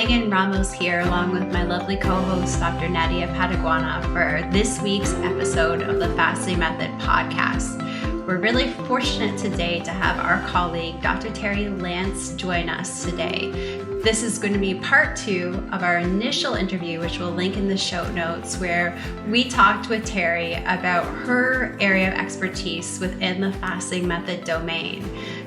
Megan Ramos here, along with my lovely co-host, Dr. Nadia Pataguana, for this week's episode of the Fasting Method podcast. We're really fortunate today to have our colleague, Dr. Terri Lance, join us today. This is going to be part 2 of our initial interview, which we'll link in the show notes, where we talked with Terri about her area of expertise within the fasting method domain.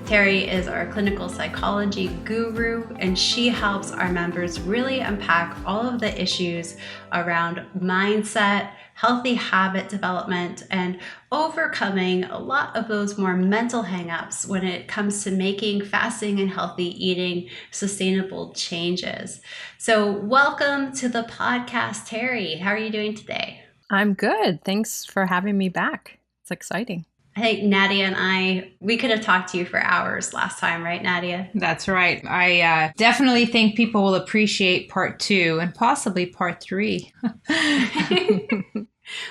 Terri is our clinical psychology guru, and she helps our members really unpack all of the issues around mindset, healthy habit development, and overcoming a lot of those more mental hangups when it comes to making fasting and healthy eating sustainable changes. So welcome to the podcast, Terri. How are you doing today? I'm good. Thanks for having me back. It's exciting. I think Nadia and we could have talked to you for hours last time, right, Nadia? That's right. I definitely think people will appreciate part 2 and possibly part 3.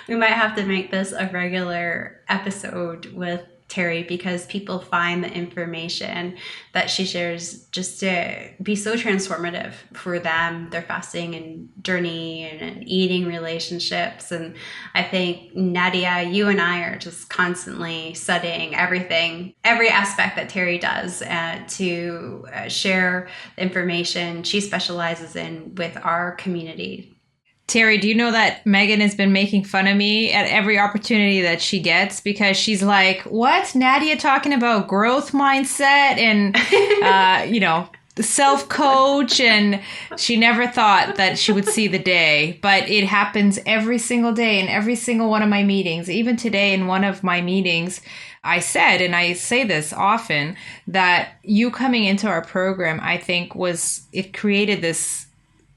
We might have to make this a regular episode with Terri because people find the information that she shares just to be so transformative for them, their fasting and journey and eating relationships. And I think, Nadia, you and I are just constantly studying everything, every aspect that Terri does to share the information she specializes in with our community. Terri, do you know that Megan has been making fun of me at every opportunity that she gets because she's like, what? Nadia talking about growth mindset and, the self-coach, and she never thought that she would see the day, but it happens every single day in every single one of my meetings. Even today in one of my meetings, I said, and I say this often, that you coming into our program, I think it created this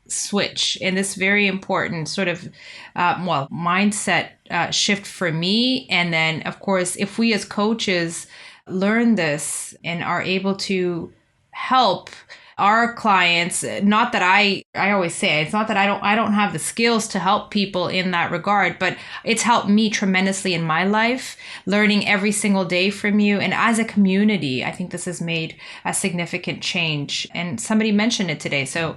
switch and this very important sort of mindset shift for me. And then, of course, if we as coaches learn this and are able to help our clients, not that I always say it's not that I don't have the skills to help people in that regard, but it's helped me tremendously in my life, learning every single day from you. And as a community, I think this has made a significant change. And somebody mentioned it today. So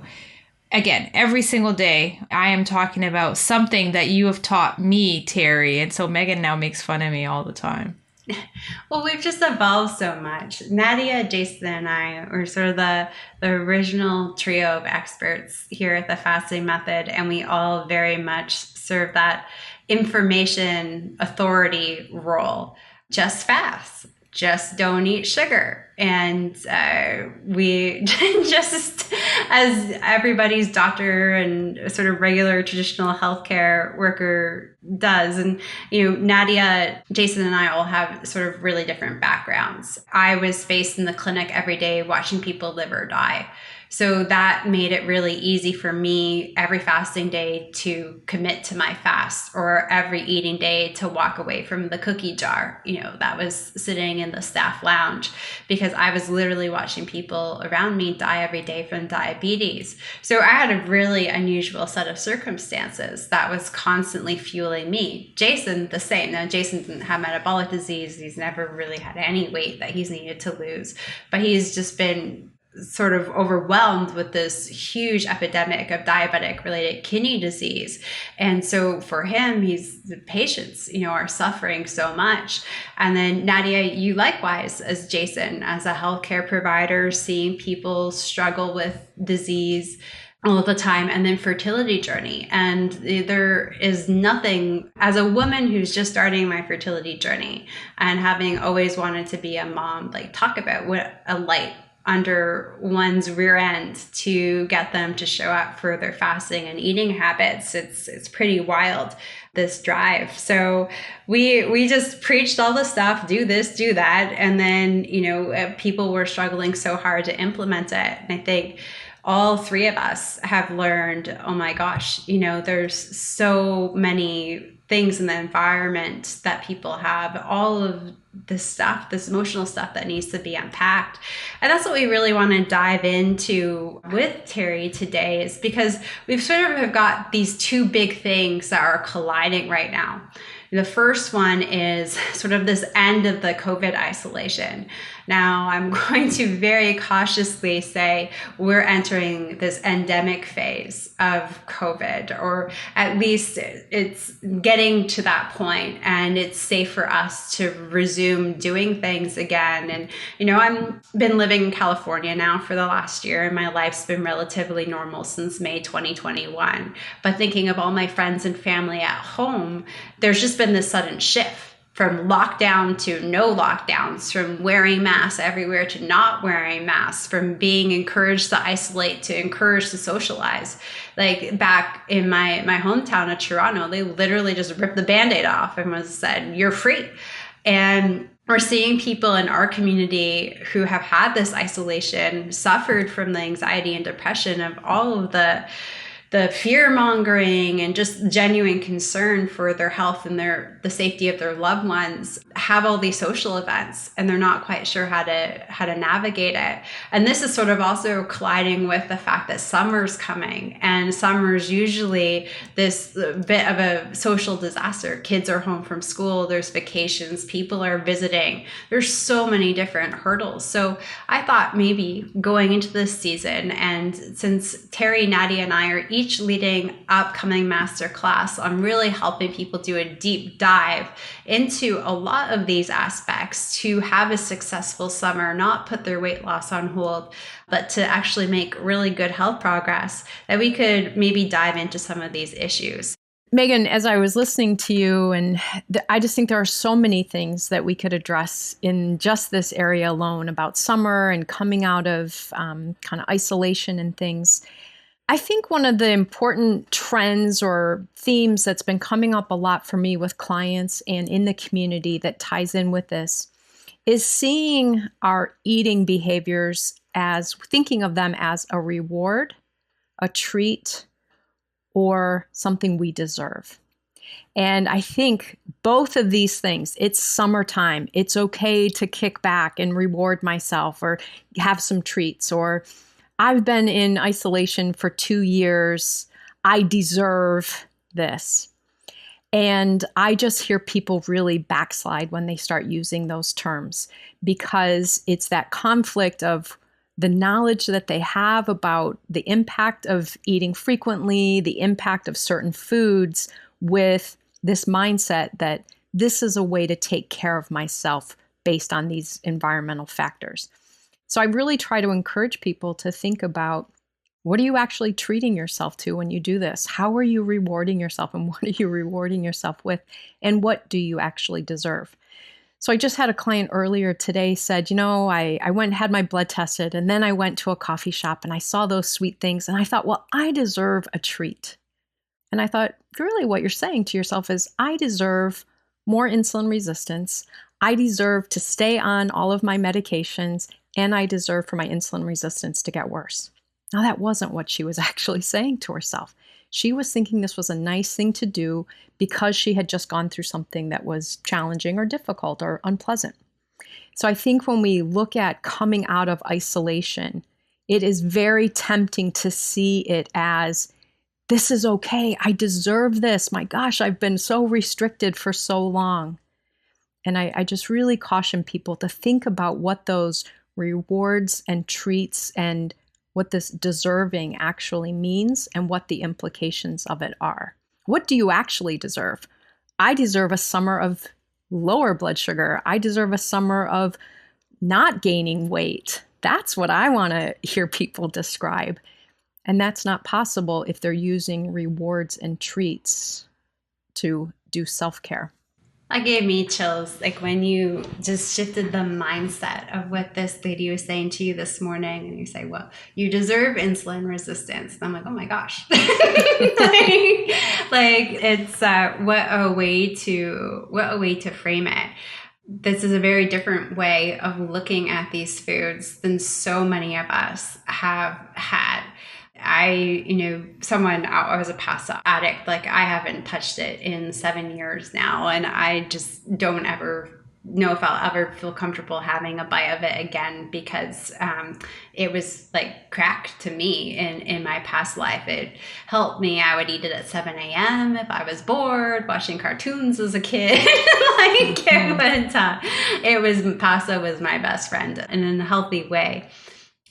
again, every single day, I am talking about something that you have taught me, Terri. And so Megan now makes fun of me all the time. Well, we've just evolved so much. Nadia, Jason, and I were sort of the original trio of experts here at the Fasting Method, and we all very much serve that information authority role. Just fast. Just don't eat sugar. And we just, as everybody's doctor and sort of regular traditional healthcare worker does. And, Nadia, Jason, and I all have sort of really different backgrounds. I was faced in the clinic every day watching people live or die. So that made it really easy for me every fasting day to commit to my fast, or every eating day to walk away from the cookie jar, that was sitting in the staff lounge, because I was literally watching people around me die every day from diabetes. So I had a really unusual set of circumstances that was constantly fueling me. Jason, the same. Now, Jason didn't have metabolic disease. He's never really had any weight that he's needed to lose, but he's just been sort of overwhelmed with this huge epidemic of diabetic related kidney disease. And so for him, the patients, are suffering so much. And then Nadia, you likewise, as Jason, as a healthcare provider, seeing people struggle with disease all the time, and then fertility journey. And there is nothing, as a woman who's just starting my fertility journey and having always wanted to be a mom, talk about what a light under one's rear end to get them to show up for their fasting and eating habits. It's pretty wild, this drive. So we just preached all the stuff, do this, do that. And then, people were struggling so hard to implement it. And I think all three of us have learned, oh my gosh, there's so many things in the environment that people have, all of this stuff, this emotional stuff that needs to be unpacked. And that's what we really want to dive into with Terri today, is because we've sort of got these two big things that are colliding right now. The first one is sort of this end of the COVID isolation. Now, I'm going to very cautiously say we're entering this endemic phase of COVID, or at least it's getting to that point, and it's safe for us to resume doing things again. And, I've been living in California now for the last year, and my life's been relatively normal since May 2021. But thinking of all my friends and family at home, there's just been this sudden shift from lockdown to no lockdowns, from wearing masks everywhere to not wearing masks, from being encouraged to isolate to encouraged to socialize. Like back in my hometown of Toronto, they literally just ripped the Band-Aid off and said, you're free. And we're seeing people in our community who have had this isolation, suffered from the anxiety and depression of all of the fear mongering and just genuine concern for their health and the safety of their loved ones, have all these social events, and they're not quite sure how to navigate it. And this is sort of also colliding with the fact that summer's coming, and summer's usually this bit of a social disaster. Kids are home from school, there's vacations, people are visiting. There's so many different hurdles. So I thought maybe going into this season, and since Terri, Nadia, and I are each leading upcoming masterclass on really helping people do a deep dive into a lot of these aspects to have a successful summer, not put their weight loss on hold, but to actually make really good health progress, that we could maybe dive into some of these issues. Megan, as I was listening to you, and I just think there are so many things that we could address in just this area alone about summer and coming out of kind of isolation and things. I think one of the important trends or themes that's been coming up a lot for me with clients and in the community that ties in with this is seeing our eating behaviors as thinking of them as a reward, a treat, or something we deserve. And I think both of these things, it's summertime, it's okay to kick back and reward myself or have some treats, or I've been in isolation for 2 years, I deserve this. And I just hear people really backslide when they start using those terms, because it's that conflict of the knowledge that they have about the impact of eating frequently, the impact of certain foods, with this mindset that this is a way to take care of myself based on these environmental factors. So I really try to encourage people to think about, what are you actually treating yourself to when you do this? How are you rewarding yourself, and what are you rewarding yourself with? And what do you actually deserve? So I just had a client earlier today said, I went and had my blood tested, and then I went to a coffee shop and I saw those sweet things. And I thought, well, I deserve a treat. And I thought, really what you're saying to yourself is, I deserve more insulin resistance. I deserve to stay on all of my medications, and I deserve for my insulin resistance to get worse. Now, that wasn't what she was actually saying to herself. She was thinking this was a nice thing to do because she had just gone through something that was challenging or difficult or unpleasant. So I think when we look at coming out of isolation, it is very tempting to see it as, this is okay, I deserve this. My gosh, I've been so restricted for so long. And I just really caution people to think about what those rewards and treats and what this deserving actually means and what the implications of it are. What do you actually deserve? I deserve a summer of lower blood sugar. I deserve a summer of not gaining weight. That's what I want to hear people describe. And that's not possible if they're using rewards and treats to do self-care. That gave me chills, like when you just shifted the mindset of what this lady was saying to you this morning, and you say, well, you deserve insulin resistance. And I'm like, oh my gosh. like it's what a way to frame it. This is a very different way of looking at these foods than so many of us have had. I was a pasta addict. Like, I haven't touched it in 7 years now, and I just don't ever know if I'll ever feel comfortable having a bite of it again, because it was like crack to me in my past life. It helped me. I would eat it at 7 a.m. if I was bored, watching cartoons as a kid. Like pasta was my best friend, and in a healthy way.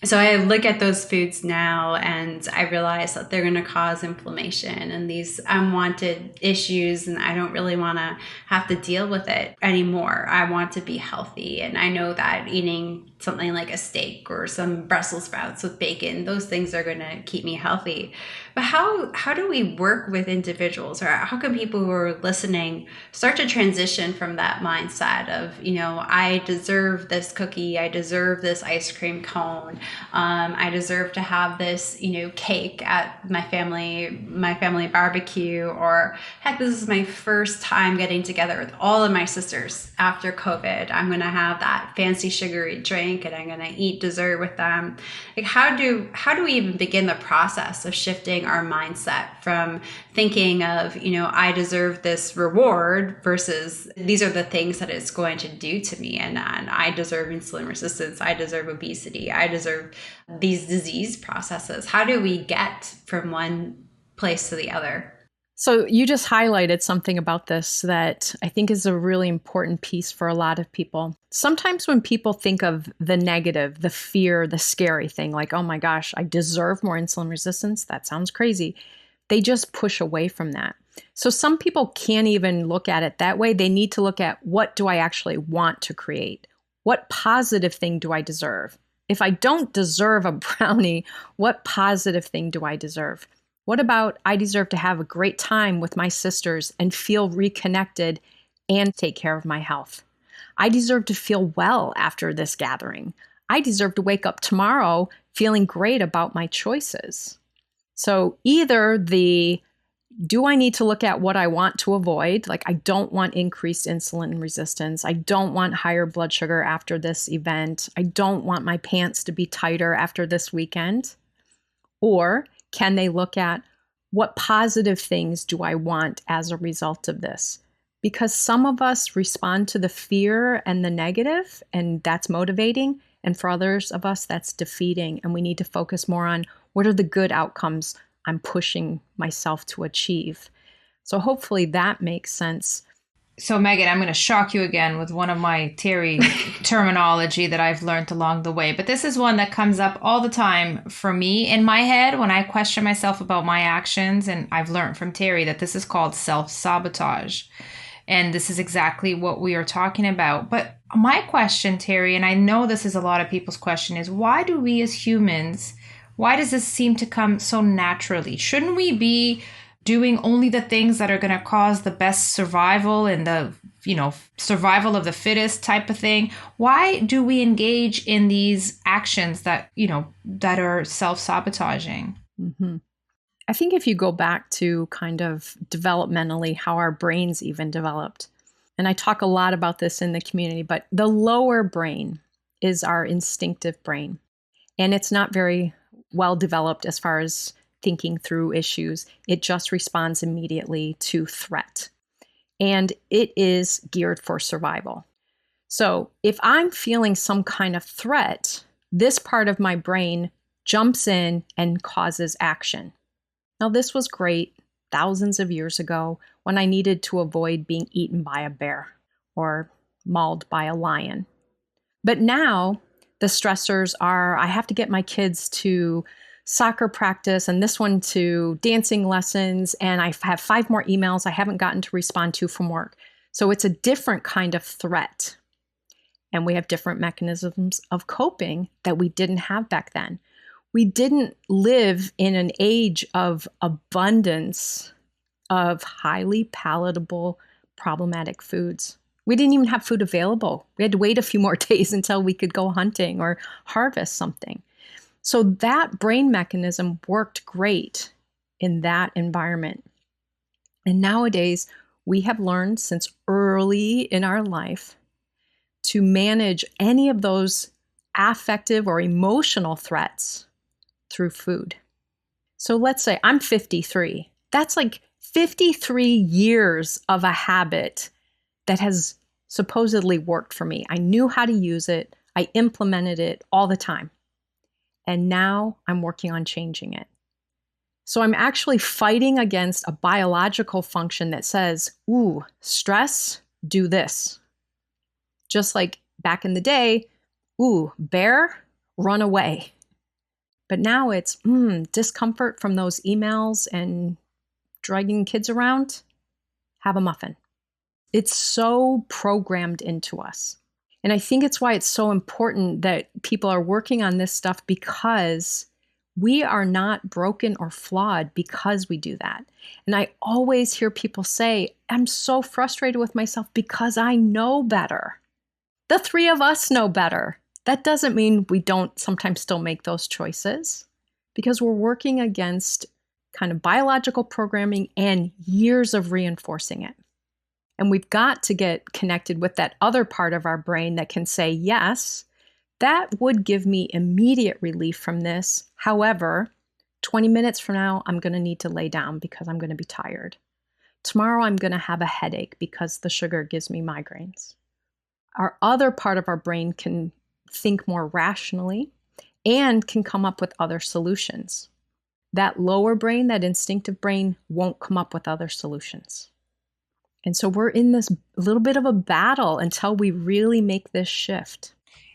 So I look at those foods now and I realize that they're going to cause inflammation and these unwanted issues, and I don't really want to have to deal with it anymore. I want to be healthy, and I know that eating something like a steak or some Brussels sprouts with bacon, those things are going to keep me healthy. But how do we work with individuals, or how can people who are listening start to transition from that mindset of, I deserve this cookie, I deserve this ice cream cone, I deserve to have this, cake at my family barbecue, or heck, this is my first time getting together with all of my sisters after COVID. I'm going to have that fancy sugary drink and I'm going to eat dessert with them. Like, how do we even begin the process of shifting our mindset from thinking of, I deserve this reward versus these are the things that it's going to do to me, and I deserve insulin resistance, I deserve obesity, I deserve these disease processes. How do we get from one place to the other? So you just highlighted something about this that I think is a really important piece for a lot of people. Sometimes when people think of the negative, the fear, the scary thing, like, oh my gosh, I deserve more insulin resistance, that sounds crazy, they just push away from that. So some people can't even look at it that way. They need to look at, what do I actually want to create? What positive thing do I deserve? If I don't deserve a brownie, what positive thing do I deserve? What about, I deserve to have a great time with my sisters and feel reconnected and take care of my health? I deserve to feel well after this gathering. I deserve to wake up tomorrow feeling great about my choices. So either do I need to look at what I want to avoid? Like, I don't want increased insulin resistance. I don't want higher blood sugar after this event. I don't want my pants to be tighter after this weekend. Or can they look at, what positive things do I want as a result of this? Because some of us respond to the fear and the negative, and that's motivating. And for others of us, that's defeating. And we need to focus more on, what are the good outcomes I'm pushing myself to achieve? So hopefully that makes sense. So Megan, I'm going to shock you again with one of my Terri terminology that I've learned along the way. But this is one that comes up all the time for me in my head when I question myself about my actions. And I've learned from Terri that this is called self-sabotage. And this is exactly what we are talking about. But my question, Terri, and I know this is a lot of people's question, is why do we as humans, why does this seem to come so naturally? Shouldn't we be doing only the things that are going to cause the best survival and the, survival of the fittest type of thing? Why do we engage in these actions that, that are self-sabotaging? Mm-hmm. I think if you go back to kind of developmentally how our brains even developed, and I talk a lot about this in the community, but the lower brain is our instinctive brain. And it's not very well developed as far as thinking through issues. It just responds immediately to threat. And it is geared for survival. So if I'm feeling some kind of threat, this part of my brain jumps in and causes action. Now, this was great thousands of years ago when I needed to avoid being eaten by a bear or mauled by a lion. But now the stressors are, I have to get my kids to soccer practice and this one to dancing lessons, and I have 5 more emails I haven't gotten to respond to from work. So it's a different kind of threat. And we have different mechanisms of coping that we didn't have back then. We didn't live in an age of abundance of highly palatable, problematic foods. We didn't even have food available. We had to wait a few more days until we could go hunting or harvest something. So that brain mechanism worked great in that environment. And nowadays, we have learned since early in our life to manage any of those affective or emotional threats through food. So let's say I'm 53. That's like 53 years of a habit that has supposedly worked for me. I knew how to use it. I implemented it all the time. And now I'm working on changing it. So I'm actually fighting against a biological function that says, ooh, stress, do this. Just like back in the day, ooh, bear, run away. But now it's discomfort from those emails and dragging kids around, have a muffin. It's so programmed into us. And I think it's why it's so important that people are working on this stuff, because we are not broken or flawed because we do that. And I always hear people say, I'm so frustrated with myself because I know better. The three of us know better. That doesn't mean we don't sometimes still make those choices, because we're working against kind of biological programming and years of reinforcing it. And we've got to get connected with that other part of our brain that can say, yes, that would give me immediate relief from this. However, 20 minutes from now, I'm going to need to lay down because I'm going to be tired. Tomorrow, I'm going to have a headache because the sugar gives me migraines. Our other part of our brain can think more rationally and can come up with other solutions. That lower brain, that instinctive brain, won't come up with other solutions. And so we're in this little bit of a battle until we really make this shift.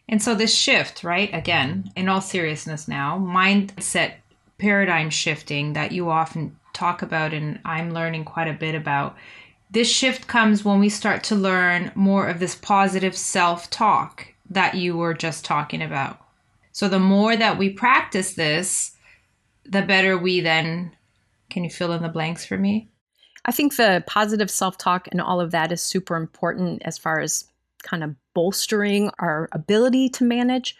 And so this shift, right, again, in all seriousness now, mindset paradigm shifting that you often talk about and I'm learning quite a bit about, this shift comes when we start to learn more of this positive self-talk that you were just talking about. So the more that we practice this, the better we then, can you fill in the blanks for me? I think the positive self-talk and all of that is super important as far as kind of bolstering our ability to manage.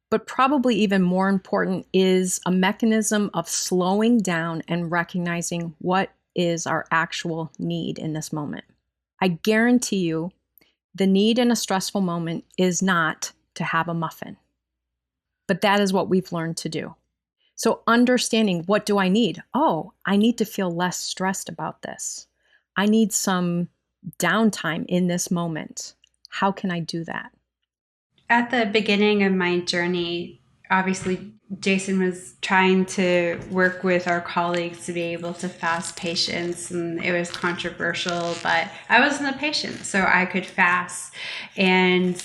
But probably even more important is a mechanism of slowing down and recognizing what is our actual need in this moment. I guarantee you, the need in a stressful moment is not to have a muffin. But that is what we've learned to do. So understanding, what do I need? Oh, I need to feel less stressed about this. I need some downtime in this moment. How can I do that? At the beginning of my journey, obviously, Jason was trying to work with our colleagues to be able to fast patients, and it was controversial, but I wasn't a patient, so I could fast. And,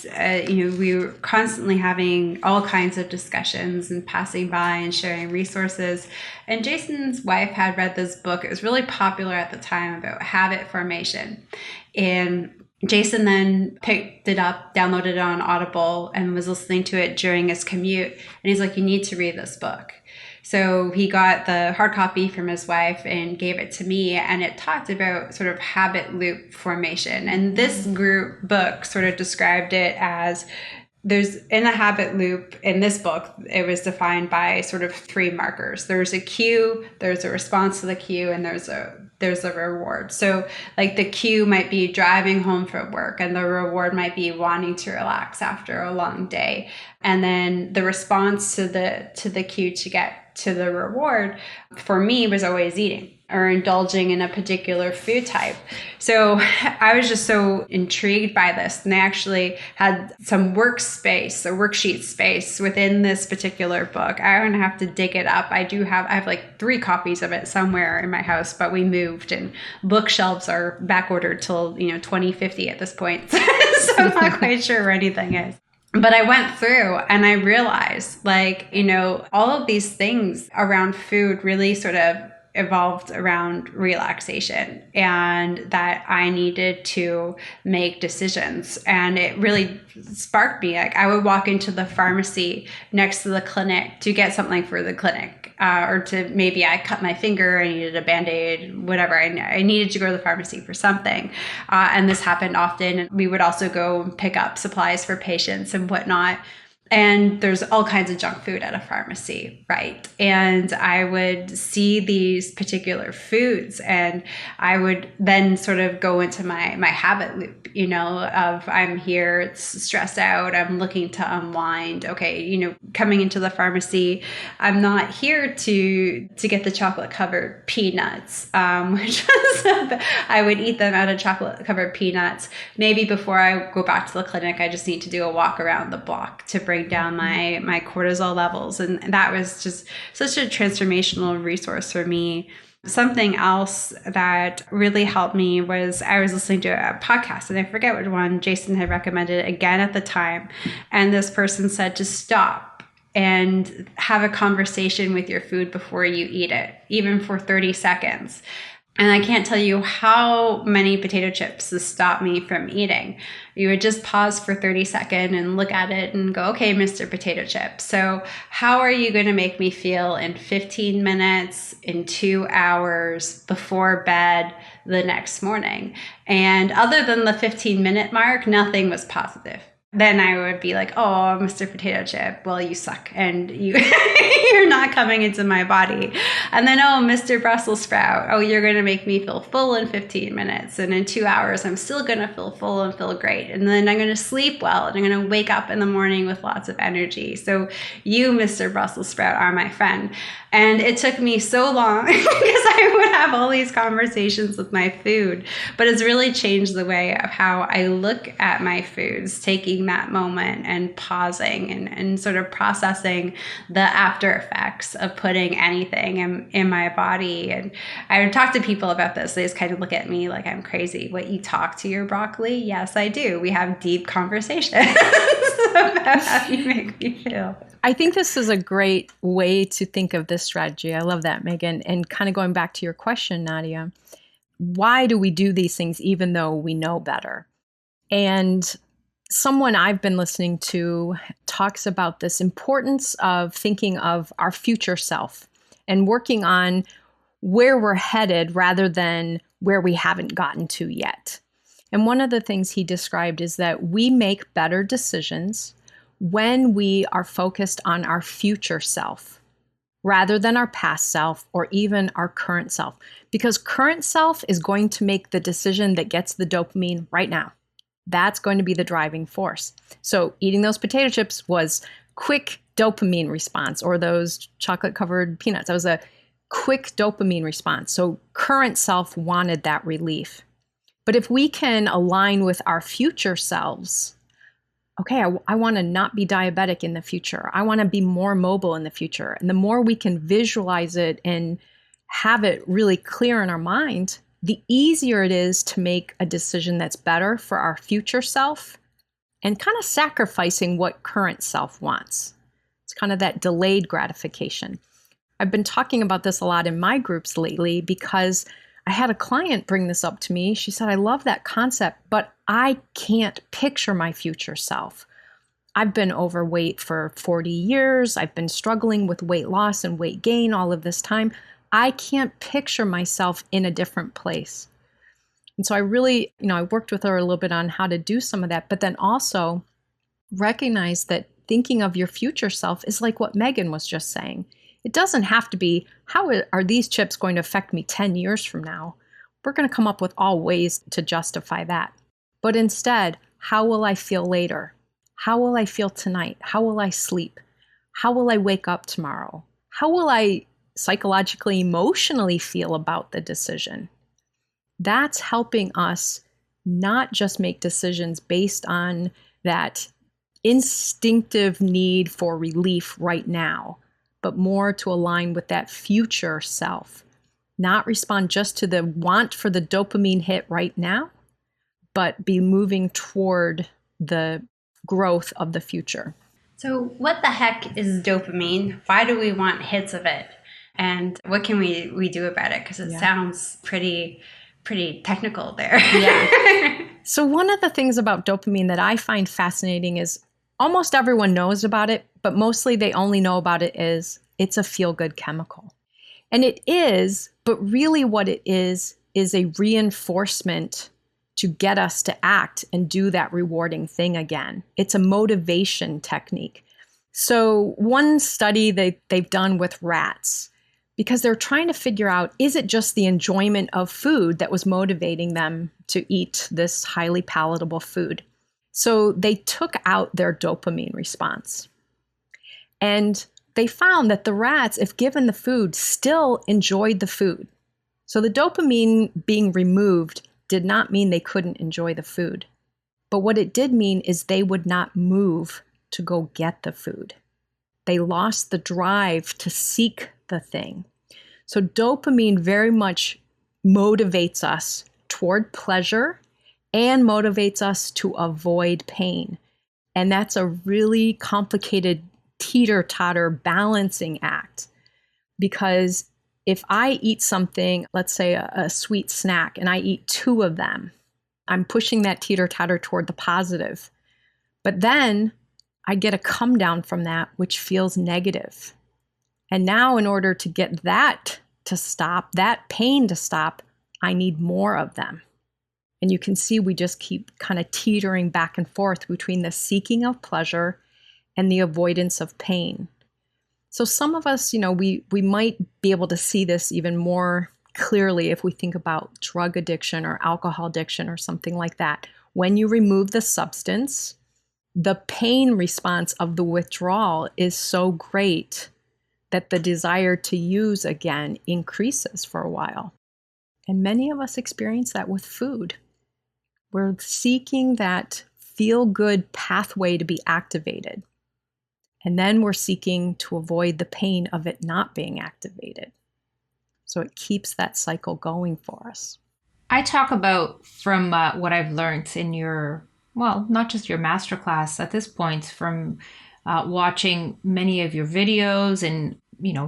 we were constantly having all kinds of discussions and passing by and sharing resources. And Jason's wife had read this book. It was really popular at the time about habit formation. And Jason then picked it up, downloaded it on Audible, and was listening to it during his commute. And he's like, you need to read this book. So he got the hard copy from his wife and gave it to me. And it talked about sort of habit loop formation. And this group book sort of described it as there's in a habit loop. In this book, it was defined by sort of three markers. There's a cue, there's a response to the cue, and there's a reward. So like the cue might be driving home from work, and the reward might be wanting to relax after a long day. And then the response to the cue to get to the reward for me was always eating or indulging in a particular food type. So I was just so intrigued by this. And they actually had some worksheet space within this particular book. I don't have to dig it up. I have like 3 copies of it somewhere in my house, but we moved and bookshelves are back ordered till 2050 at this point. So I'm not quite sure where anything is. But I went through and I realized all of these things around food really sort of evolved around relaxation, and that I needed to make decisions. And it really sparked me. Like I would walk into the pharmacy next to the clinic to get something for the clinic, or to maybe I cut my finger, I needed a Band-Aid, whatever. I needed to go to the pharmacy for something. And this happened often. We would also go pick up supplies for patients and whatnot. And there's all kinds of junk food at a pharmacy, right? And I would see these particular foods, and I would then sort of go into my habit loop, of I'm here, it's stressed out, I'm looking to unwind. Okay, coming into the pharmacy, I'm not here to get the chocolate covered peanuts, which was, I would eat them out of chocolate covered peanuts. Maybe before I go back to the clinic, I just need to do a walk around the block to bring down my cortisol levels. And that was just such a transformational resource for me. Something else that really helped me was I was listening to a podcast, and I forget which one Jason had recommended again at the time. And this person said to stop and have a conversation with your food before you eat it, even for 30 seconds. And I can't tell you how many potato chips this stopped me from eating. You would just pause for 30 seconds and look at it and go, okay, Mr. Potato Chip, so how are you going to make me feel in 15 minutes, in 2 hours, before bed the next morning? And other than the 15-minute mark, nothing was positive. Then I would be like, oh, Mr. Potato Chip, well, you suck, and you're not coming into my body. And then, oh, Mr. Brussels sprout, oh, you're going to make me feel full in 15 minutes. And in 2 hours, I'm still going to feel full and feel great. And then I'm going to sleep well, and I'm going to wake up in the morning with lots of energy. So you, Mr. Brussels sprout, are my friend. And it took me so long because I would have all these conversations with my food. But it's really changed the way of how I look at my foods, taking that moment and pausing and sort of processing the after effects of putting anything in my body. And I would talk to people about this. They just kind of look at me like I'm crazy. What, you talk to your broccoli? Yes, I do. We have deep conversations about how you make me feel. I think this is a great way to think of this strategy. I love that, Megan. And kind of going back to your question, Nadia, why do we do these things even though we know better? And someone I've been listening to talks about this importance of thinking of our future self and working on where we're headed rather than where we haven't gotten to yet. And one of the things he described is that we make better decisions when we are focused on our future self rather than our past self or even our current self, because current self is going to make the decision that gets the dopamine right now. That's going to be the driving force. So eating those potato chips was quick dopamine response, or those chocolate covered peanuts. That was a quick dopamine response. So current self wanted that relief. But if we can align with our future selves, okay, I want to not be diabetic in the future. I want to be more mobile in the future. And the more we can visualize it and have it really clear in our mind, the easier it is to make a decision that's better for our future self and kind of sacrificing what current self wants. It's kind of that delayed gratification. I've been talking about this a lot in my groups lately because I had a client bring this up to me. She said, I love that concept, but I can't picture my future self. I've been overweight for 40 years. I've been struggling with weight loss and weight gain all of this time. I can't picture myself in a different place. And so I really, I worked with her a little bit on how to do some of that, but then also recognize that thinking of your future self is like what Megan was just saying. It doesn't have to be, how are these chips going to affect me 10 years from now? We're going to come up with all ways to justify that. But instead, how will I feel later? How will I feel tonight? How will I sleep? How will I wake up tomorrow? How will I psychologically, emotionally feel about the decision? That's helping us not just make decisions based on that instinctive need for relief right now, but more to align with that future self. Not respond just to the want for the dopamine hit right now, but be moving toward the growth of the future. So what the heck is dopamine? Why do we want hits of it? And what can we do about it? Because it sounds pretty technical there. Yeah. So one of the things about dopamine that I find fascinating is almost everyone knows about it, but mostly they only know about it as it's a feel-good chemical. And it is, but really what it is a reinforcement to get us to act and do that rewarding thing again. It's a motivation technique. So one study they've done with rats, because they're trying to figure out, is it just the enjoyment of food that was motivating them to eat this highly palatable food? So they took out their dopamine response. And they found that the rats, if given the food, still enjoyed the food. So the dopamine being removed did not mean they couldn't enjoy the food. But what it did mean is they would not move to go get the food. They lost the drive to seek the thing. So dopamine very much motivates us toward pleasure and motivates us to avoid pain. And that's a really complicated teeter-totter balancing act, because if I eat something, let's say a sweet snack, and I eat 2 of them, I'm pushing that teeter-totter toward the positive. But then I get a come down from that, which feels negative. And now in order to get that to stop, that pain to stop, I need more of them. And you can see we just keep kind of teetering back and forth between the seeking of pleasure and the avoidance of pain. So some of us, we might be able to see this even more clearly if we think about drug addiction or alcohol addiction or something like that. When you remove the substance, the pain response of the withdrawal is so great that the desire to use again increases for a while. And many of us experience that with food. We're seeking that feel-good pathway to be activated. And then we're seeking to avoid the pain of it not being activated. So it keeps that cycle going for us. I talk about from what I've learned in your, well, not just your masterclass at this point, from watching many of your videos and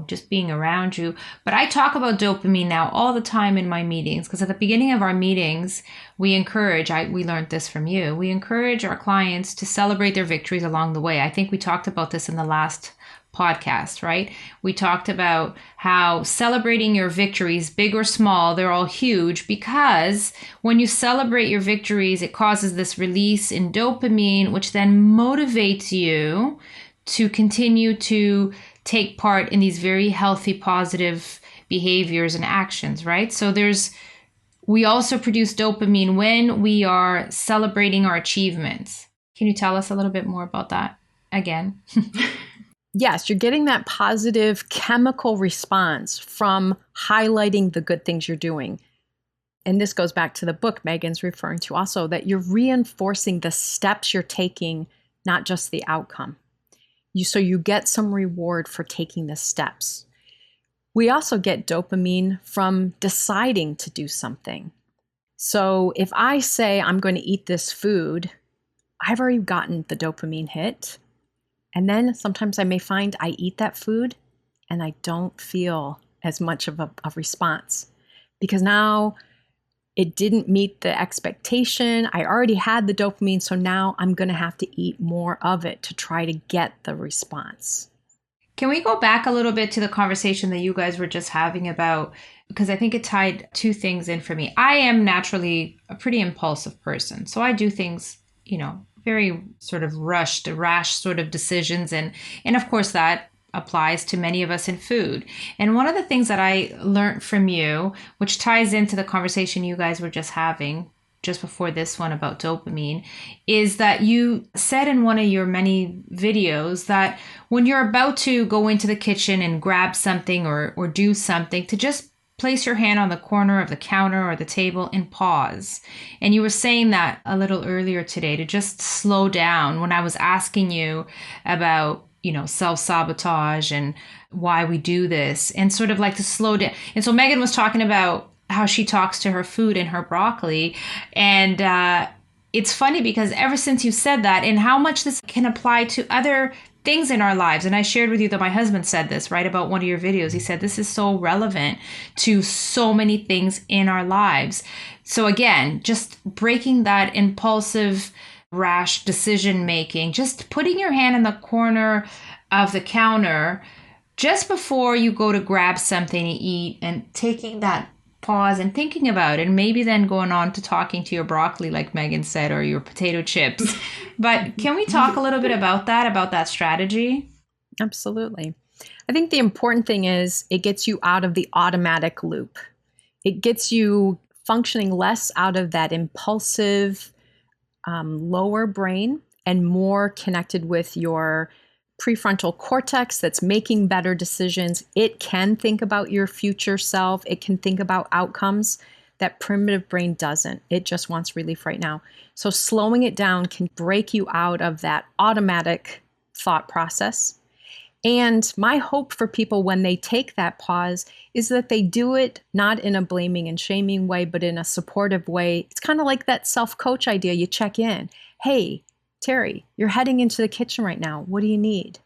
just being around you. But I talk about dopamine now all the time in my meetings, because at the beginning of our meetings, we learned this from you, we encourage our clients to celebrate their victories along the way. I think we talked about this in the last podcast, right? We talked about how celebrating your victories, big or small, they're all huge, because when you celebrate your victories, it causes this release in dopamine, which then motivates you to continue to take part in these very healthy, positive behaviors and actions, right? So we also produce dopamine when we are celebrating our achievements. Can you tell us a little bit more about that again? Yes, you're getting that positive chemical response from highlighting the good things you're doing. And this goes back to the book Megan's referring to also, that you're reinforcing the steps you're taking, not just the outcome. So you get some reward for taking the steps. We also get dopamine from deciding to do something. So if I say I'm going to eat this food, I've already gotten the dopamine hit. And then sometimes I may find I eat that food and I don't feel as much of a response, because now it didn't meet the expectation. I already had the dopamine, so now I'm going to have to eat more of it to try to get the response. Can we go back a little bit to the conversation that you guys were just having about, because I think it tied 2 things in for me. I am naturally a pretty impulsive person. So I do things, very sort of rash sort of decisions. And of course that applies to many of us in food. And one of the things that I learned from you, which ties into the conversation you guys were just having just before this one about dopamine, is that you said in one of your many videos that when you're about to go into the kitchen and grab something or do something, to just place your hand on the corner of the counter or the table and pause. And you were saying that a little earlier today, to just slow down when I was asking you about self-sabotage and why we do this, and sort of like to slow down. And so Megan was talking about how she talks to her food and her broccoli. And it's funny because ever since you said that, and how much this can apply to other things in our lives. And I shared with you that my husband said this, right, about one of your videos. He said, this is so relevant to so many things in our lives. So again, just breaking that impulsive, rash decision making, just putting your hand in the corner of the counter just before you go to grab something to eat, and taking that pause and thinking about it, and maybe then going on to talking to your broccoli, like Megan said, or your potato chips. But can we talk a little bit about that strategy? Absolutely. I think the important thing is it gets you out of the automatic loop. It gets you functioning less out of that impulsive lower brain and more connected with your prefrontal cortex that's making better decisions. It can think about your future self. It can think about outcomes. That primitive brain doesn't. It just wants relief right now. So slowing it down can break you out of that automatic thought process. And my hope for people when they take that pause is that they do it not in a blaming and shaming way, but in a supportive way. It's kind of like that self-coach idea. You check in. Hey, Terri, you're heading into the kitchen right now. What do you need?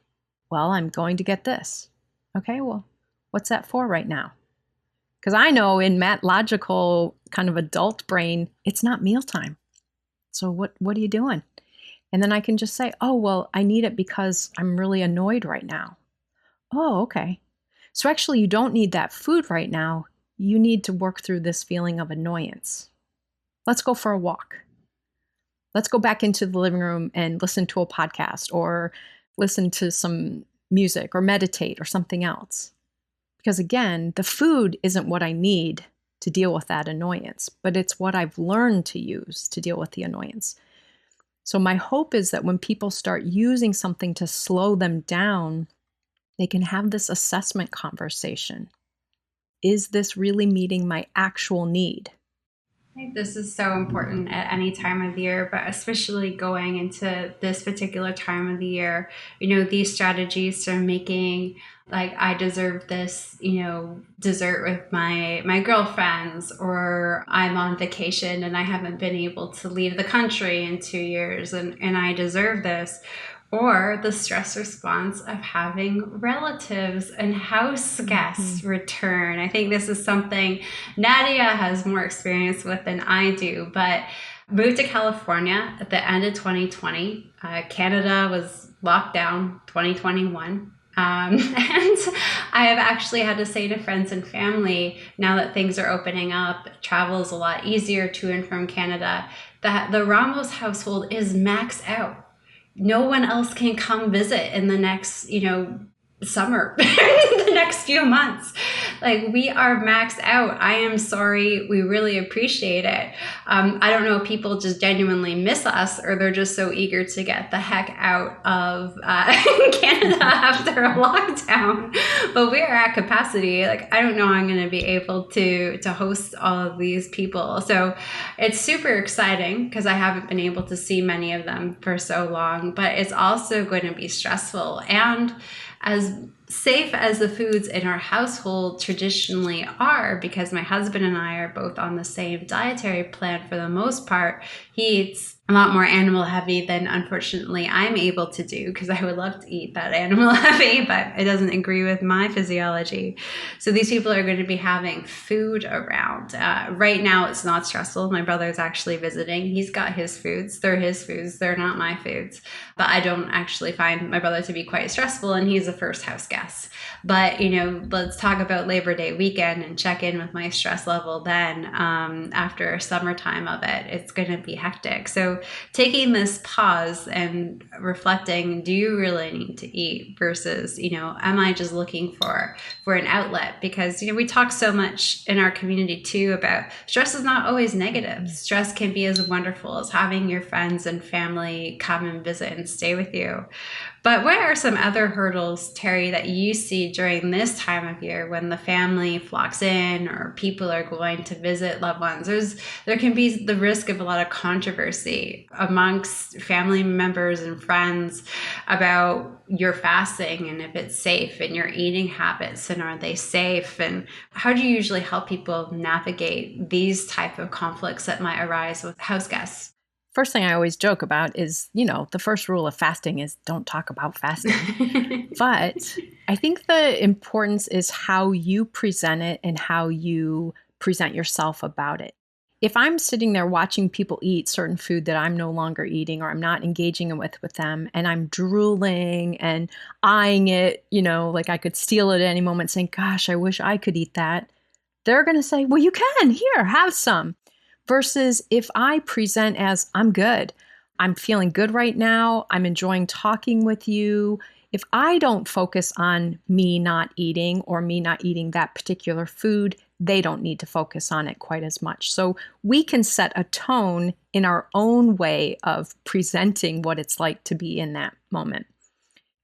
Well, I'm going to get this. Okay, well, what's that for right now? Because I know in that logical kind of adult brain, it's not mealtime. So what are you doing? And then I can just say, oh, well, I need it because I'm really annoyed right now. Oh, okay. So actually, you don't need that food right now. You need to work through this feeling of annoyance. Let's go for a walk. Let's go back into the living room and listen to a podcast or listen to some music or meditate or something else. Because again, the food isn't what I need to deal with that annoyance, but it's what I've learned to use to deal with the annoyance. So my hope is that when people start using something to slow them down, they can have this assessment conversation. Is this really meeting my actual need? I think this is so important at any time of the year, but especially going into this particular time of the year. These strategies are making, like, I deserve this, dessert with my girlfriends, or I'm on vacation and I haven't been able to leave the country in 2 years and I deserve this. Or the stress response of having relatives and house guests return. I think this is something Nadia has more experience with than I do, but moved to California at the end of 2020. Canada was locked down 2021. And I have actually had to say to friends and family, now that things are opening up, travel is a lot easier to and from Canada, that the Ramos household is maxed out. No one else can come visit in the next, summer, the next few months. Like, we are maxed out. I am sorry. We really appreciate it. I don't know if people just genuinely miss us or they're just so eager to get the heck out of Canada after a lockdown. But we are at capacity. Like, I don't know I'm going to be able to host all of these people. So it's super exciting because I haven't been able to see many of them for so long. But it's also going to be stressful. And as safe as the foods in our household traditionally are, because my husband and I are both on the same dietary plan for the most part, he eats a lot more animal heavy than unfortunately I'm able to do, because I would love to eat that animal heavy, but it doesn't agree with my physiology. So these people are going to be having food around. Right now it's not stressful. My brother's actually visiting. He's got his foods. They're his foods. They're not my foods. But I don't actually find my brother to be quite stressful, and he's a first house guest. But, let's talk about Labor Day weekend and check in with my stress level then. After summertime of it, it's going to be hectic. So taking this pause and reflecting, do you really need to eat versus, am I just looking for an outlet? Because, we talk so much in our community too about stress is not always negative. Stress can be as wonderful as having your friends and family come and visit and stay with you. But what are some other hurdles, Terri, that you see during this time of year when the family flocks in or people are going to visit loved ones? There can be the risk of a lot of controversy amongst family members and friends about your fasting and if it's safe, and your eating habits and are they safe, and how do you usually help people navigate these type of conflicts that might arise with house guests? First thing I always joke about is, the first rule of fasting is don't talk about fasting. But I think the importance is how you present it and how you present yourself about it. If I'm sitting there watching people eat certain food that I'm no longer eating or I'm not engaging with them, and I'm drooling and eyeing it, like I could steal it at any moment saying, gosh, I wish I could eat that. They're going to say, well, you can. Here, have some. Versus if I present as I'm good, I'm feeling good right now, I'm enjoying talking with you, If I don't focus on me not eating or me not eating that particular food, they don't need to focus on it quite as much. So we can set a tone in our own way of presenting what it's like to be in that moment.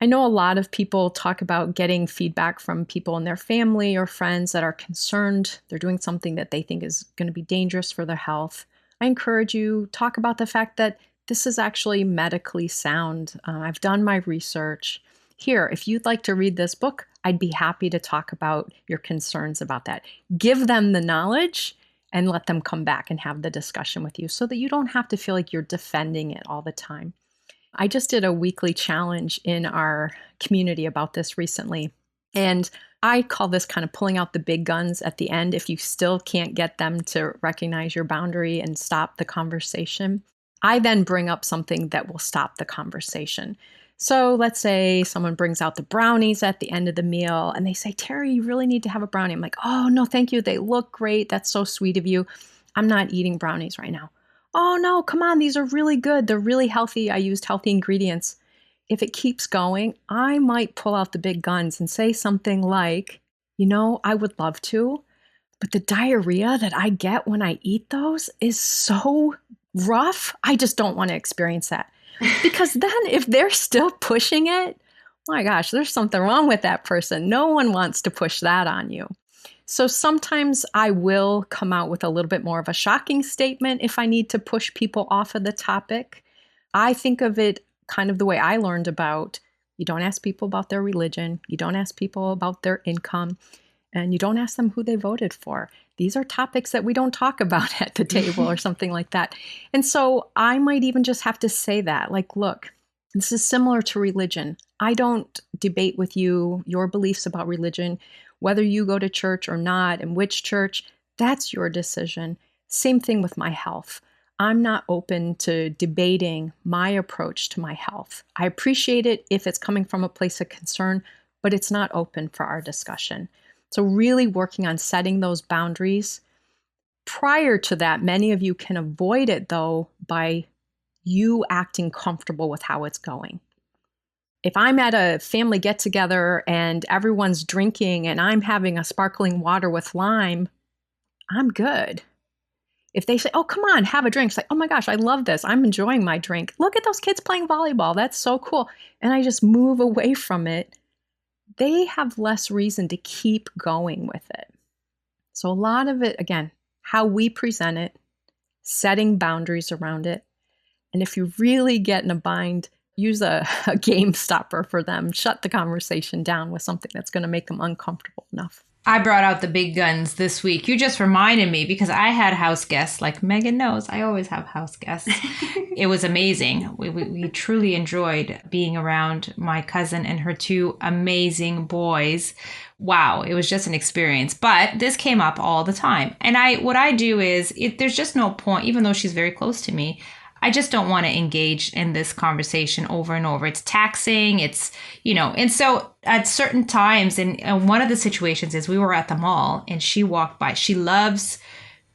I know a lot of people talk about getting feedback from people in their family or friends that are concerned they're doing something that they think is going to be dangerous for their health. I encourage you, talk about the fact that this is actually medically sound. I've done my research. Here, if you'd like to read this book, I'd be happy to talk about your concerns about that. Give them the knowledge and let them come back and have the discussion with you so that you don't have to feel like you're defending it all the time. I just did a weekly challenge in our community about this recently, and I call this kind of pulling out the big guns at the end if you still can't get them to recognize your boundary and stop the conversation. I then bring up something that will stop the conversation. So let's say someone brings out the brownies at the end of the meal and they say, Terri, you really need to have a brownie. I'm like, oh, no, thank you. They look great. That's so sweet of you. I'm not eating brownies right now. Oh, no, come on. These are really good. They're really healthy. I used healthy ingredients. If it keeps going, I might pull out the big guns and say something like, I would love to, but the diarrhea that I get when I eat those is so rough. I just don't want to experience that. Because then if they're still pushing it, my gosh, there's something wrong with that person. No one wants to push that on you. So sometimes I will come out with a little bit more of a shocking statement if I need to push people off of the topic. I think of it kind of the way I learned about, you don't ask people about their religion, you don't ask people about their income, and you don't ask them who they voted for. These are topics that we don't talk about at the table or something like that. And so I might even just have to say that, like, look, this is similar to religion. I don't debate with you your beliefs about religion, whether you go to church or not, and which church, that's your decision. Same thing with my health. I'm not open to debating my approach to my health. I appreciate it if it's coming from a place of concern, but it's not open for our discussion. So really working on setting those boundaries. Prior to that, many of you can avoid it, though, by you acting comfortable with how it's going. If I'm at a family get-together and everyone's drinking and I'm having a sparkling water with lime, I'm good. If they say, oh, come on, have a drink, it's like, oh my gosh, I love this. I'm enjoying my drink. Look at those kids playing volleyball. That's so cool. And I just move away from it. They have less reason to keep going with it. So a lot of it, again, how we present it, setting boundaries around it. And if you really get in a bind, use a game stopper for them. Shut the conversation down with something that's going to make them uncomfortable enough. I brought out the big guns this week. You just reminded me because I had house guests. Like Megan knows, I always have house guests. It was amazing. We truly enjoyed being around my cousin and her two amazing boys. Wow, it was just an experience. But this came up all the time. And what I do is, there's just no point, even though she's very close to me, I just don't want to engage in this conversation over and over. It's taxing. It's, and so at certain times, and one of the situations is we were at the mall and she walked by. She loves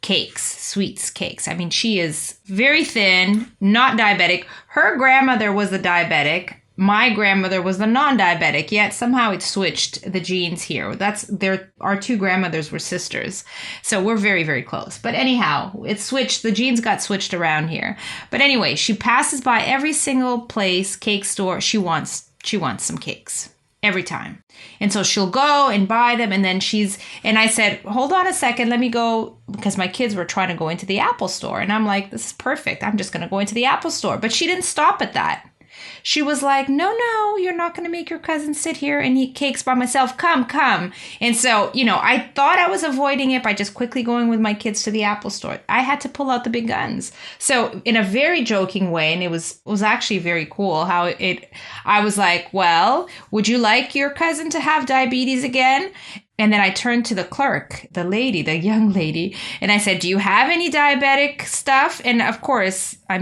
cakes, sweets, cakes. I mean, she is very thin, not diabetic. Her grandmother was the diabetic. My grandmother was the non-diabetic, yet somehow it switched the genes here. Our two grandmothers were sisters. So we're very, very close. But anyhow, it switched. The genes got switched around here. But anyway, she passes by every single place, cake store. She wants some cakes every time. And so she'll go and buy them. And then and I said, hold on a second. Let me go, because my kids were trying to go into the Apple store. And I'm like, this is perfect. I'm just going to go into the Apple store. But she didn't stop at that. She was like, no, you're not going to make your cousin sit here and eat cakes by myself. Come. And so, I thought I was avoiding it by just quickly going with my kids to the Apple store. I had to pull out the big guns. So in a very joking way, and it was actually very cool how I was like, well, would you like your cousin to have diabetes again? And then I turned to the clerk, the young lady, and I said, do you have any diabetic stuff? And of course, that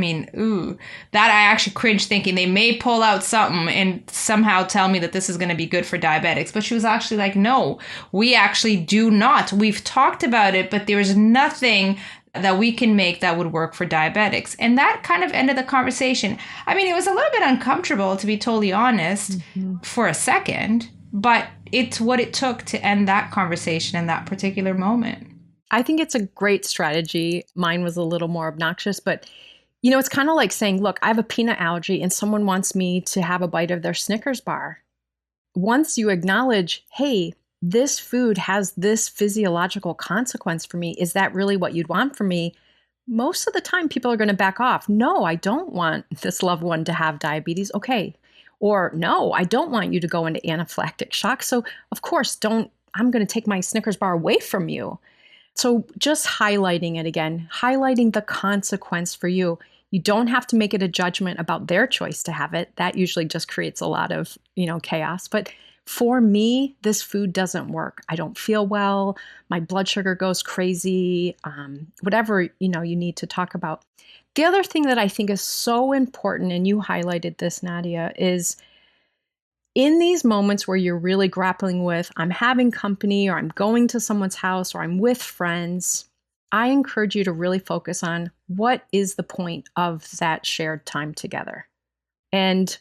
I actually cringed thinking they may pull out something and somehow tell me that this is going to be good for diabetics. But she was actually like, no, we actually do not. We've talked about it, but there's nothing that we can make that would work for diabetics. And that kind of ended the conversation. I mean, it was a little bit uncomfortable, to be totally honest, for a second, but it's what it took to end that conversation in that particular moment. I think it's a great strategy. Mine was a little more obnoxious, but it's kind of like saying, look, I have a peanut allergy and someone wants me to have a bite of their Snickers bar. Once you acknowledge, hey, this food has this physiological consequence for me, is that really what you'd want from me? Most of the time, people are going to back off. No, I don't want this loved one to have diabetes. Okay. Or no, I don't want you to go into anaphylactic shock. So of course, I'm going to take my Snickers bar away from you. So just highlighting it again, highlighting the consequence for you. You don't have to make it a judgment about their choice to have it. That usually just creates a lot of, chaos. But for me, this food doesn't work. I don't feel well. My blood sugar goes crazy. Whatever, you need to talk about. The other thing that I think is so important, and you highlighted this, Nadia, is in these moments where you're really grappling with, I'm having company, or I'm going to someone's house, or I'm with friends, I encourage you to really focus on what is the point of that shared time together. And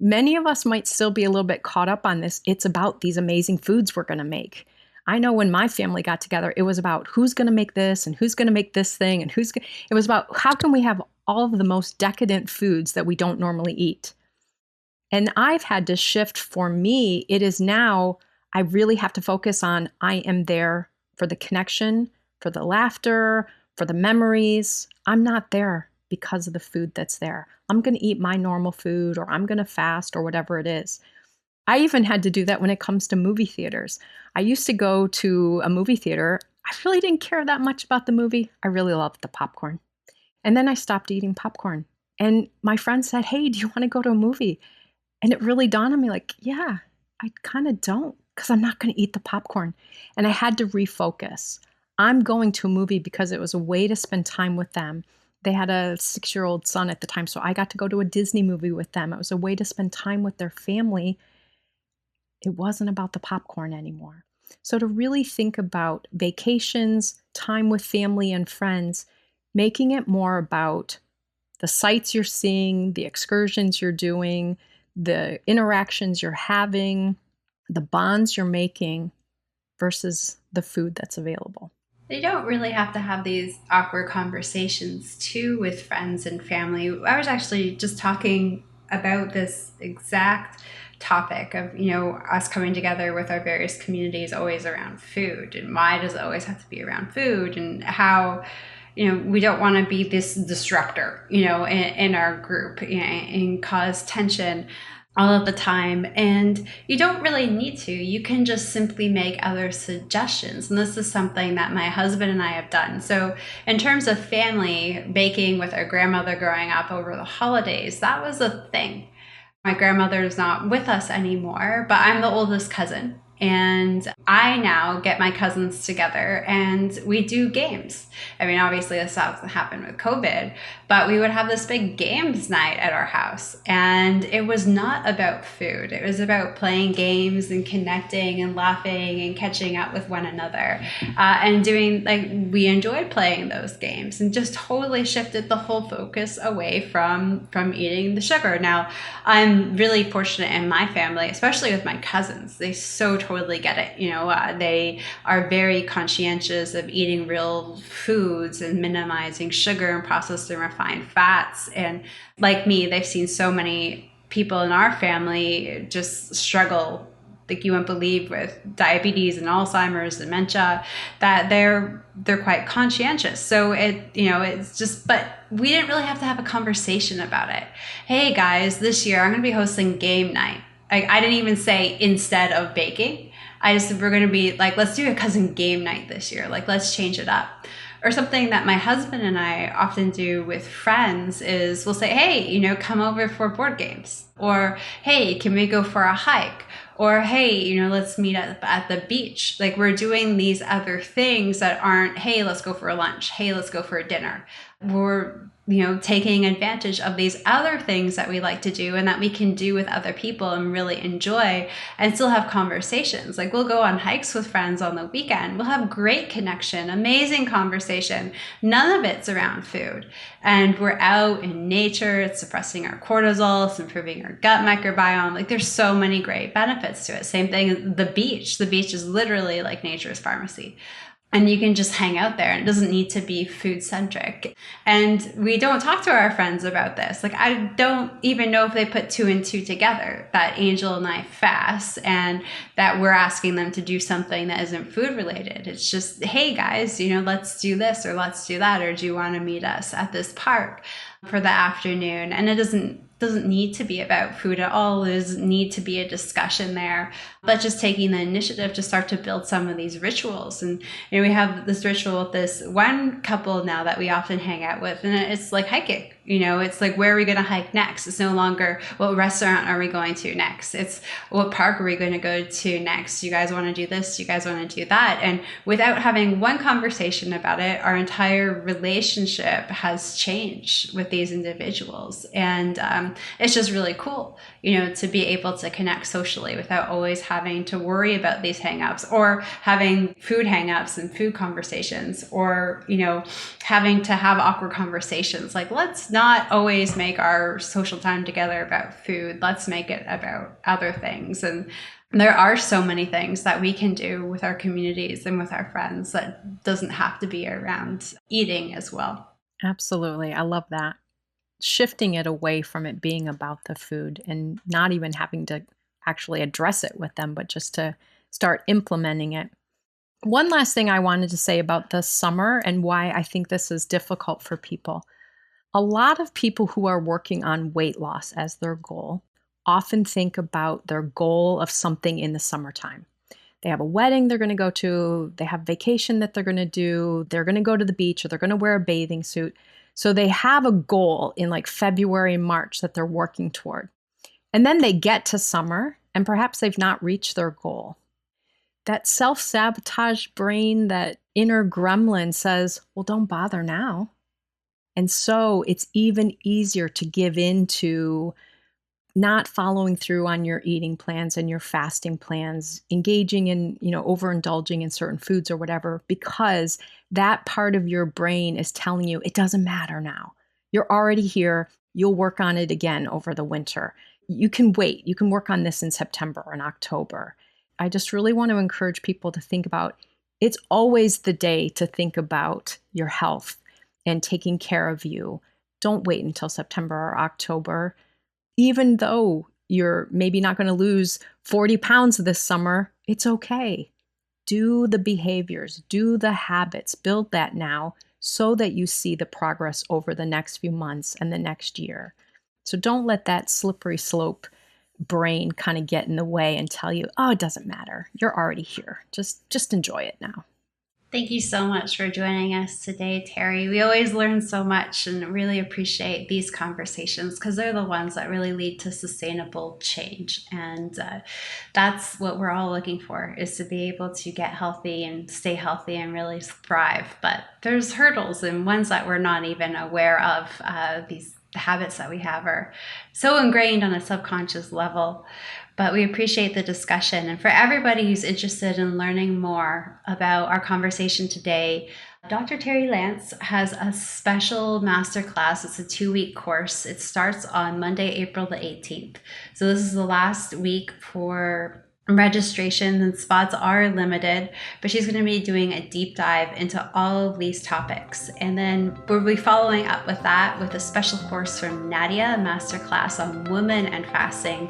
many of us might still be a little bit caught up on this. It's about these amazing foods we're going to make. I know when my family got together, it was about who's going to make this and who's going to make this thing, and it was about how can we have all of the most decadent foods that we don't normally eat. And I've had to shift. For me, it is now I really have to focus on I am there for the connection, for the laughter, for the memories. I'm not there because of the food that's there. I'm going to eat my normal food, or I'm going to fast, or whatever it is. I even had to do that when it comes to movie theaters. I used to go to a movie theater. I really didn't care that much about the movie. I really loved the popcorn. And then I stopped eating popcorn. And my friend said, hey, do you want to go to a movie? And it really dawned on me like, yeah, I kind of don't, because I'm not going to eat the popcorn. And I had to refocus. I'm going to a movie because it was a way to spend time with them. They had a 6-year-old son at the time, so I got to go to a Disney movie with them. It was a way to spend time with their family. It wasn't about the popcorn anymore. So to really think about vacations, time with family and friends, making it more about the sights you're seeing, the excursions you're doing, the interactions you're having, the bonds you're making versus the food that's available. You don't really have to have these awkward conversations too with friends and family. I was actually just talking about this exact topic of, us coming together with our various communities always around food, and why does it always have to be around food, and how we don't want to be this disruptor, in our group, and cause tension all of the time. And you don't really need to. You can just simply make other suggestions. And this is something that my husband and I have done. So in terms of family, baking with our grandmother growing up over the holidays, that was a thing. My grandmother is not with us anymore, but I'm the oldest cousin. And I now get my cousins together and we do games. I mean, obviously this hasn't happened with COVID, but we would have this big games night at our house. And it was not about food. It was about playing games and connecting and laughing and catching up with one another. And we enjoyed playing those games, and just totally shifted the whole focus away from eating the sugar. Now, I'm really fortunate in my family, especially with my cousins. They so totally get it. They are very conscientious of eating real foods and minimizing sugar and processed and refined fats. And like me, they've seen so many people in our family just struggle, like you wouldn't believe, with diabetes and Alzheimer's, dementia, that they're quite conscientious. So it's just, but we didn't really have to have a conversation about it. Hey guys, this year I'm going to be hosting game night. I didn't even say instead of baking. I just said we're going to be like, let's do a cousin game night this year. Like, let's change it up. Or something that my husband and I often do with friends is we'll say, hey, come over for board games. Or, hey, can we go for a hike? Or, hey, let's meet at the beach. Like, we're doing these other things that aren't, hey, let's go for a lunch. Hey, let's go for a dinner. We're taking advantage of these other things that we like to do and that we can do with other people and really enjoy and still have conversations. Like we'll go on hikes with friends on the weekend. We'll have great connection, amazing conversation. None of it's around food. And we're out in nature. It's suppressing our cortisol. It's improving our gut microbiome. Like there's so many great benefits to it. Same thing, the beach. The beach is literally like nature's pharmacy. And you can just hang out there, and it doesn't need to be food centric. And we don't talk to our friends about this. Like I don't even know if they put 2 and 2 together, that Angel and I fast and that we're asking them to do something that isn't food related. It's just, hey guys, let's do this or let's do that, or do you want to meet us at this park for the afternoon? And it doesn't need to be about food at all. There doesn't need to be a discussion there, but just taking the initiative to start to build some of these rituals. And we have this ritual with this one couple now that we often hang out with, and it's like hiking. It's like, where are we going to hike next? It's no longer what restaurant are we going to next. It's what park are we going to go to next? You guys want to do this? You guys want to do that? And without having one conversation about it, our entire relationship has changed with these individuals. And it's just really cool, to be able to connect socially without always having to worry about these hangups or having food hangups and food conversations, or, having to have awkward conversations. Like, let's not always make our social time together about food. Let's make it about other things. And there are so many things that we can do with our communities and with our friends that doesn't have to be around eating as well. Absolutely. I love that. Shifting it away from it being about the food and not even having to actually address it with them, but just to start implementing it. One last thing I wanted to say about the summer and why I think this is difficult for people. A lot of people who are working on weight loss as their goal often think about their goal of something in the summertime. They have a wedding they're going to go to, they have vacation that they're going to do, they're going to go to the beach, or they're going to wear a bathing suit. So they have a goal in like February, March that they're working toward. And then they get to summer and perhaps they've not reached their goal. That self-sabotage brain, that inner gremlin says, well, don't bother now. And so it's even easier to give in to not following through on your eating plans and your fasting plans, engaging in, overindulging in certain foods or whatever, because that part of your brain is telling you it doesn't matter now. You're already here. You'll work on it again over the winter. You can wait. You can work on this in September or in October. I just really want to encourage people to think about, it's always the day to think about your health and taking care of you. Don't wait until September or October. Even though you're maybe not going to lose 40 pounds this summer, it's okay. Do the behaviors, do the habits, build that now so that you see the progress over the next few months and the next year. So don't let that slippery slope brain kind of get in the way and tell you, oh, it doesn't matter. You're already here. Just enjoy it now. Thank you so much for joining us today, Terri. We always learn so much and really appreciate these conversations because they're the ones that really lead to sustainable change. And that's what we're all looking for, is to be able to get healthy and stay healthy and really thrive. But there's hurdles and ones that we're not even aware of. These habits that we have are so ingrained on a subconscious level. But we appreciate the discussion. And for everybody who's interested in learning more about our conversation today, Dr. Terri Lance has a special masterclass. It's a 2-week course. It starts on Monday, April the 18th. So this is the last week for registrations, and spots are limited, but she's going to be doing a deep dive into all of these topics. And then we'll be following up with that with a special course from Nadia, a masterclass on women and fasting,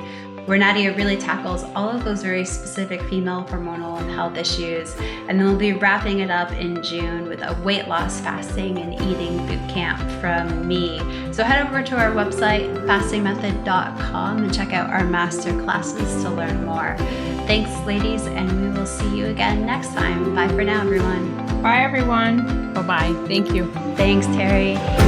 where Nadia really tackles all of those very specific female hormonal and health issues. And then we'll be wrapping it up in June with a weight loss, fasting, and eating boot camp from me. So head over to our website, fastingmethod.com, and check out our master classes to learn more. Thanks, ladies, and we will see you again next time. Bye for now, everyone. Bye, everyone. Bye-bye. Thank you. Thanks, Terri.